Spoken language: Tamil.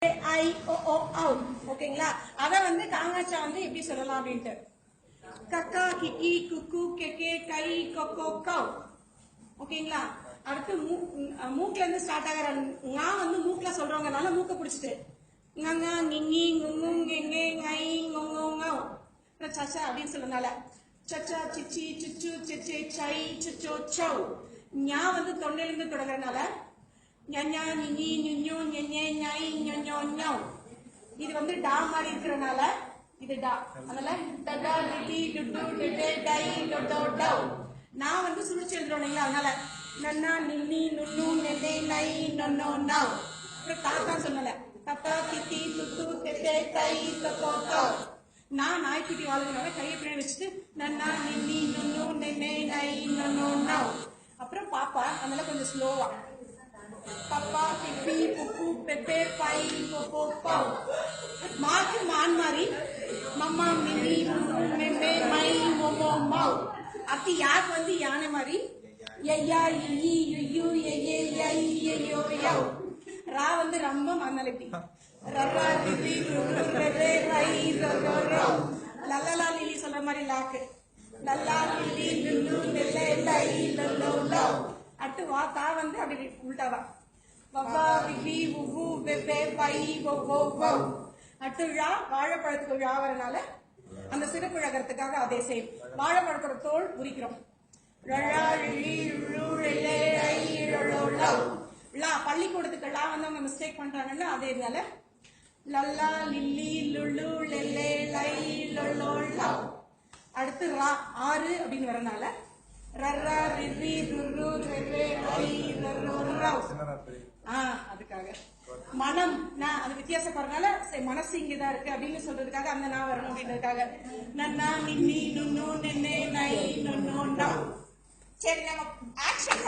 ஐ ஓ ஓ ஔ ஓகேங்களா. அத வந்து காங்காச்சா வந்து எப்படி சொல்லலாம் அப்படின்ட்டு கக்கா கிக்கி குக்கு கெக்கே கை கொக்கோ கவ் ஓகேங்களா. அடுத்து மூக்குல இருந்து ஸ்டார்ட் ஆகிற ஙா வந்து மூக்குல சொல்றவங்கனால மூக்க பிடிச்சிட்டு nganga ngingi ngungu ngenge ngai ngongo ngau அப்புறம் சச்சா அப்படின்னு சொல்றதுனால சச்சா சிச்சி சிச்சு சிச்சே சை சிச்சோ சௌ. ஞா வந்து தொண்டையிலிருந்து தொடங்குறதுனால ஞா நினி நிஞ்சோ ஞெஞே ஞை ஞொஞோ ஞௌ. இது வந்து டா மாதிரி இருக்கிறதுனால இது டா. அதனால டடா டிடி டுடு டெடே டை டொடோ டௌ. நான் வந்து சுழிச்சு எழுதுறோம் இல்லைங்களா, அதனால நன்னா நின்னி நுண்ணு நெனே நை நொன்னோ நௌ. அப்புறம் தாத்தா சொல்லல தத்தா தித்தி துத்து தெத்தே தை தொத்தோ தௌ. நான் நாய்க்குட்டி வாழ்றதுனால கையை பின்னாடி வச்சுட்டு நன்னா நின்னி நுண்ணு நெனே நை நொன்னோ நௌ. அப்புறம் பாப்பா அதனால கொஞ்சம் ஸ்லோவா பப்பா பிப்பி புப்பு பெப்பே பை பொப்போ பௌ. மாக்கு மான் மாதிரி மம்மா மின்னி மெம்மே மை மொமோ மௌ. அப்படி யாருக்கு வந்து யானை மாதிரி ஐயா இ யு எயே யை யோ யௌ. ரா வந்து ரம்பம் அதனால இப்படி ரரா ரிரி ருரு ரெரே ரை ரொரோ ரௌ. லல்லலா லிலி சொல்ற மாதிரி lock Lalla Lily லுல்லு நெல்லே lie லொல்லோ லௌ. At வா தா வந்து அப்படி உள்டாவா வவ்வா விவி உவு வெவ்வே வை ஒவ்வோ வௌ. அட்டு ழா வாழைப்பழத்துக்கு ழா வரனால அந்த சிறப்பு அழகிறதுக்காக அதே சேம். வாழைப்பழத்தோட தோல் உரிக்கிறோம் ழழா ழி ழு ழெலே ஐ ழொளோ லௌ. லா பள்ளிக்கூடத்துக்கு லா வந்து அவங்க மிஸ்டேக் பண்றாங்கன்னா அதேனால லல்லா லில்லி லுல்லு லெல்லே லை லொல்லோ லௌ. அடுத்து ரா ஆறு அப்படின்னு வரனால ரர்ரா ரிரி ருரு ரெரே ரை ரொரோ ரௌ. அதுக்காக மனம் நான் அது வித்தியாசப்படுறதுனால மனசு இங்கதான் இருக்கு அப்படின்னு சொல்றதுக்காக அந்த நான் வரணும் அப்படின்றதுக்காக நன்னா நின்னி நுண்ணு நென்னே நை நொன்னோ நௌ. சரி நம்ம ஆக்ஷன்